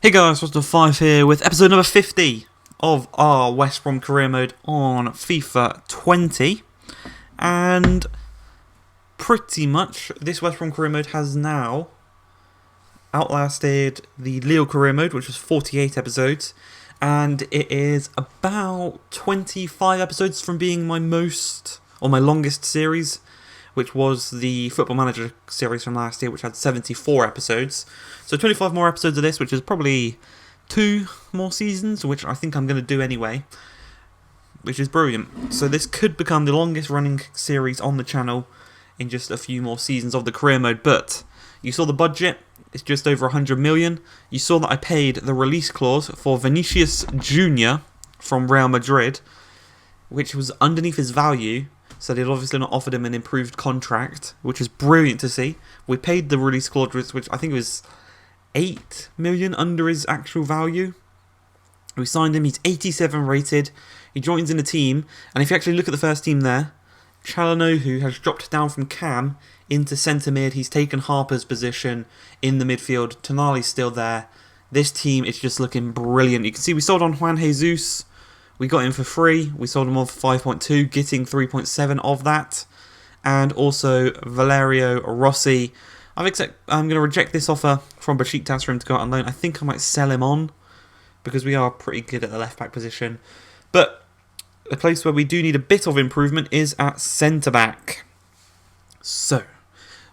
Hey guys, What's the 5 here with episode number 50 of our West Brom career mode on FIFA 20. And pretty much this West Brom career mode has now outlasted the Lille career mode, which was 48 episodes. And it is about 25 episodes from being my longest series, which was the Football Manager series from last year, which had 74 episodes. So 25 more episodes of this, which is probably 2 more seasons, which I think I'm going to do anyway, which is brilliant. So this could become the longest running series on the channel in just a few more seasons of the career mode. But you saw the budget, it's just over 100 million. You saw that I paid the release clause for Vinicius Jr. from Real Madrid, which was underneath his value. So they'd obviously not offered him an improved contract, which is brilliant to see. We paid the release clause, which I think was 8 million under his actual value. We signed him, he's 87 rated. He joins in the team, and if you actually look at the first team there, Çalhanoğlu has dropped down from Cam into centre mid. He's taken Harper's position in the midfield. Tonali's still there. This team is just looking brilliant. You can see we sold on Juan Jesus. We got him for free. We sold him on for 5.2, getting 3.7 of that. And also Valerio Rossi. I'm going to reject this offer from Besiktas for him to go out on loan. I think I might sell him on because we are pretty good at the left back position. But the place where we do need a bit of improvement is at centre back. So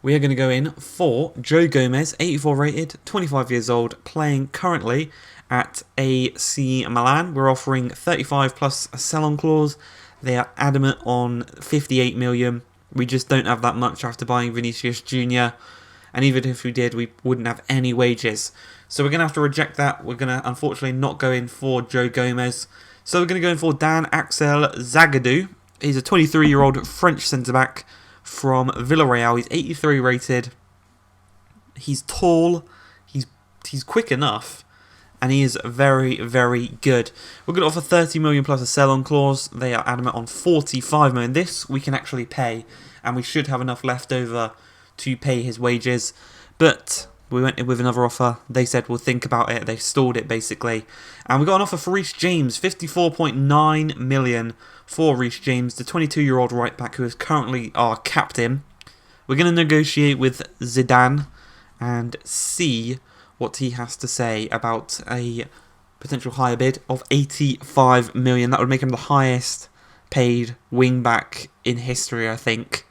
we are going to go in for Joe Gomez, 84 rated, 25 years old, playing currently at AC Milan. We're offering 35 plus a sell-on clause. They are adamant on 58 million. We just don't have that much after buying Vinicius Jr. And even if we did, we wouldn't have any wages. So we're going to have to reject that. We're going to unfortunately not go in for Joe Gomez. So we're going to go in for Dan Axel Zagadou. He's a 23-year-old French centre-back from Villarreal. He's 83 rated. He's tall. He's quick enough. And he is very, very good. We're going to offer 30 million plus a sell-on clause. They are adamant on 45 million. This we can actually pay, and we should have enough left over to pay his wages. But we went in with another offer. They said we'll think about it. They stalled it basically. And we got an offer for Reece James, 54.9 million for Reece James, the 22-year-old right back who is currently our captain. We're going to negotiate with Zidane and see what he has to say about a potential higher bid of 85 million. That would make him the highest paid wing-back in history, I think.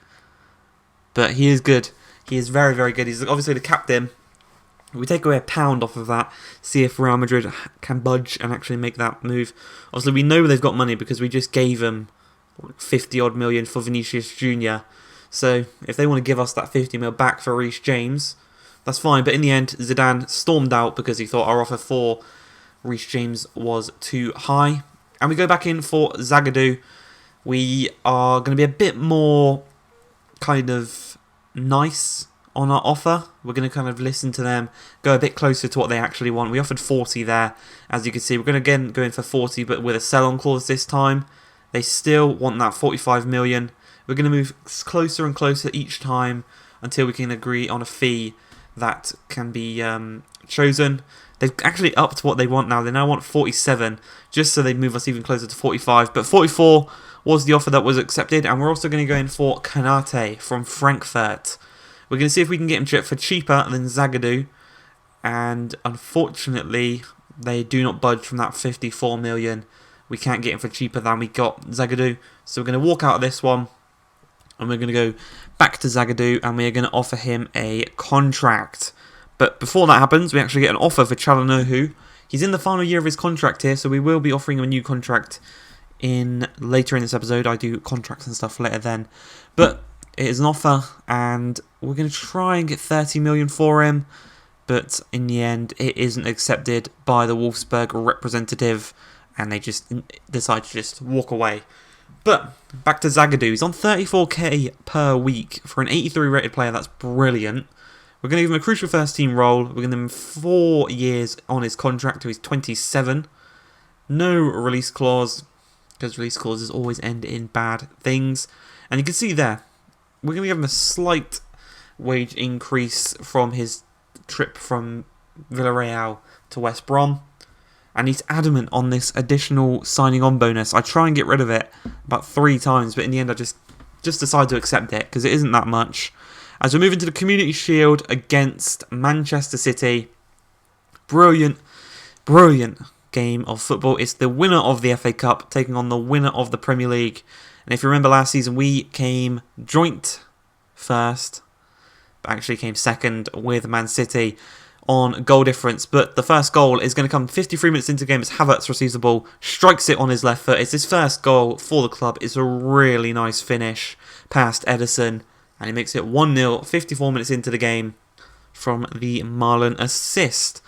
But he is good. He is very, very good. He's obviously the captain. We take away £1 off of that, see if Real Madrid can budge and actually make that move. Obviously, we know they've got money because we just gave them 50-odd million for Vinicius Jr. So if they want to give us that 50 mil back for Reece James, that's fine, but in the end, Zidane stormed out because he thought our offer for Reece James was too high. And we go back in for Zagadou. We are going to be a bit more kind of nice on our offer. We're going to kind of listen to them, go a bit closer to what they actually want. We offered 40 there, as you can see. We're going to again go in for 40, but with a sell-on clause this time. They still want that 45 million. We're going to move closer and closer each time until we can agree on a fee that can be chosen. They've actually upped what they want now. They now want 47, just so they move us even closer to 45. But 44 was the offer that was accepted, and we're also going to go in for Kanate from Frankfurt. We're going to see if we can get him for cheaper than Zagadou, and unfortunately, they do not budge from that 54 million. We can't get him for cheaper than we got Zagadou, so we're going to walk out of this one. And we're going to go back to Zagadou and we're going to offer him a contract. But before that happens, we actually get an offer for Çalhanoğlu. He's in the final year of his contract here, so we will be offering him a new contract later in this episode. I do contracts and stuff later then. But it is an offer, and we're going to try and get 30 million for him. But in the end, it isn't accepted by the Wolfsburg representative, and they just decide to just walk away. But back to Zagadou. He's on 34k per week for an 83 rated player. That's brilliant. We're going to give him a crucial first team role. We're going to give him 4 years on his contract till he's 27. No release clause, because release clauses always end in bad things. And you can see there, we're going to give him a slight wage increase from his trip from Villarreal to West Brom. And he's adamant on this additional signing on bonus. I try and get rid of it about 3 times, but in the end I just decide to accept it because it isn't that much. As we move into the Community Shield against Manchester City. Brilliant game of football. It's the winner of the FA Cup taking on the winner of the Premier League. And if you remember last season, we came joint first, but actually came second with Man City on goal difference. But the first goal is going to come 53 minutes into the game as Havertz receives the ball, strikes it on his left foot. It's his first goal for the club. It's a really nice finish past Ederson, and he makes it 1-0 54 minutes into the game from the Marlon assist.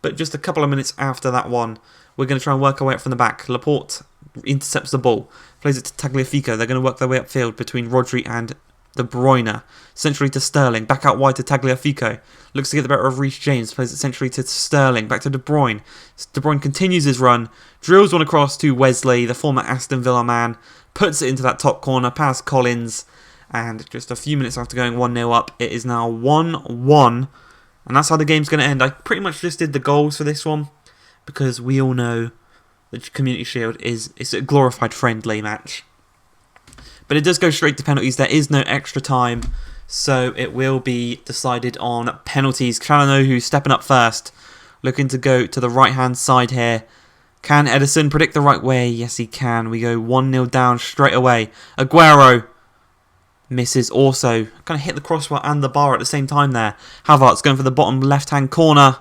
But just a couple of minutes after that one, we're going to try and work our way up from the back. Laporte intercepts the ball, plays it to Tagliafico. They're going to work their way upfield between Rodri and De Bruyne. Centrally to Sterling, back out wide to Tagliafico. Looks to get the better of Reece James, plays it centrally to Sterling, back to De Bruyne. De Bruyne continues his run, drills one across to Wesley, the former Aston Villa man, puts it into that top corner, past Collins, and just a few minutes after going 1-0 up, it is now 1-1. And that's how the game's going to end. I pretty much just did the goals for this one because we all know the Community Shield is a glorified friendly match. But it does go straight to penalties. There is no extra time, so it will be decided on penalties. Calhanoglu stepping up first, looking to go to the right-hand side here. Can Ederson predict the right way? Yes, he can. We go 1-0 down straight away. Aguero misses also. Kind of hit the crossbar and the bar at the same time there. Havertz going for the bottom left-hand corner.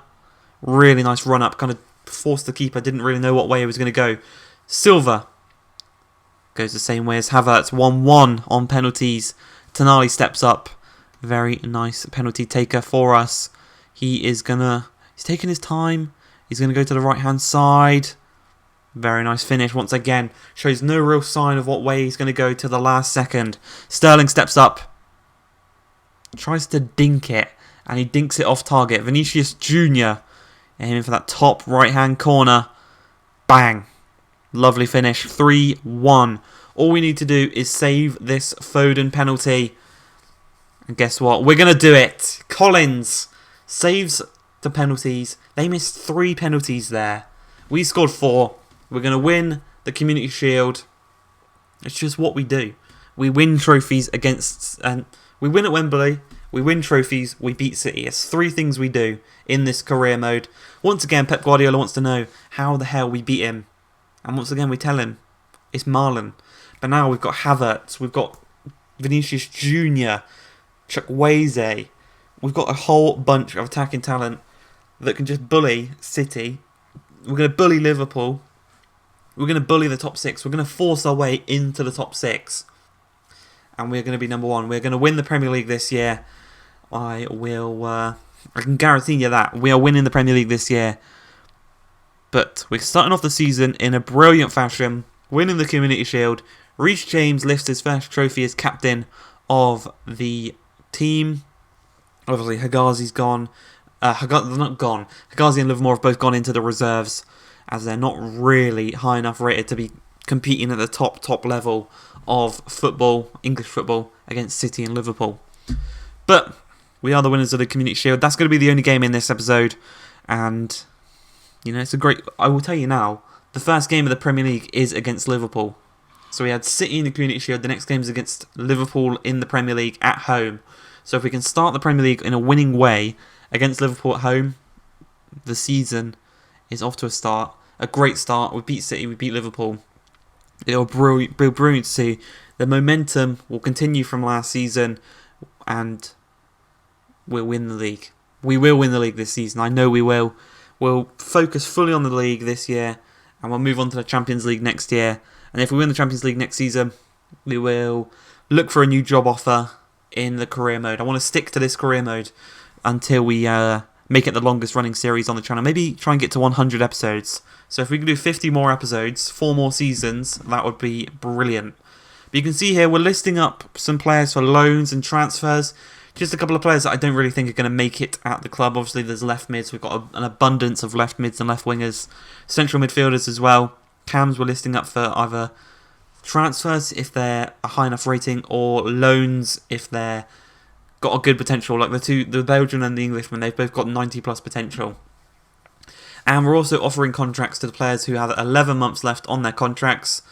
Really nice run-up. Kind of forced the keeper. Didn't really know what way he was going to go. Silva goes the same way as Havertz. 1-1 on penalties. Tonali steps up. Very nice penalty taker for us. He's taking his time. He's going to go to the right-hand side. Very nice finish once again. Shows no real sign of what way he's going to go to the last second. Sterling steps up. Tries to dink it. And he dinks it off target. Vinicius Jr. aiming for that top right-hand corner. Bang. Lovely finish. 3-1. All we need to do is save this Foden penalty. And guess what? We're going to do it. Collins saves the penalties. They missed 3 penalties there. We scored 4. We're going to win the Community Shield. It's just what we do. We win trophies against... and we win at Wembley. We win trophies. We beat City. It's 3 things we do in this career mode. Once again, Pep Guardiola wants to know how the hell we beat him. And once again, we tell him it's Marlon. But now we've got Havertz. We've got Vinicius Jr. Chukwueze. We've got a whole bunch of attacking talent that can just bully City. We're going to bully Liverpool. We're going to bully the top 6. We're going to force our way into the top 6. And we're going to be number 1. We're going to win the Premier League this year. I can guarantee you that. We are winning the Premier League this year. But we're starting off the season in a brilliant fashion. Winning the Community Shield. Reece James lifts his first trophy as captain of the team. Obviously, Hegazi's gone. They're not gone. Hegazi and Livermore have both gone into the reserves, as they're not really high enough rated to be competing at the top level of football, English football, against City and Liverpool. But we are the winners of the Community Shield. That's going to be the only game in this episode. And, you know, it's a great... I will tell you now, the first game of the Premier League is against Liverpool. So we had City in the Community Shield. The next game is against Liverpool in the Premier League at home. So if we can start the Premier League in a winning way against Liverpool at home, the season is off to a great start. We beat City, we beat Liverpool. It'll be brilliant to see. The momentum will continue from last season, and we'll win the league. We will win the league this season. I know we will. We'll focus fully on the league this year, and we'll move on to the Champions League next year. And if we win the Champions League next season, we will look for a new job offer in the career mode. I want to stick to this career mode until we make it the longest running series on the channel. Maybe try and get to 100 episodes. So if we can do 50 more episodes, 4 more seasons, that would be brilliant. But you can see here we're listing up some players for loans and transfers. Just a couple of players that I don't really think are going to make it at the club. Obviously there's left mids. We've got an abundance of left mids and left wingers. Central midfielders as well. Cams we're listing up for either transfers if they're a high enough rating, or loans if they're got a good potential. Like the Belgian and the Englishman, they've both got 90 plus potential. And we're also offering contracts to the players who have 11 months left on their contracts,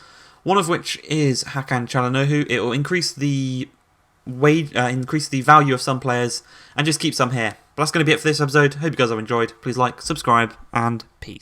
one of which is Hakan Çalhanoğlu. It will increase the value of some players and just keep some here. But that's going to be it for this episode. Hope you guys have enjoyed. Please like, subscribe, and peace.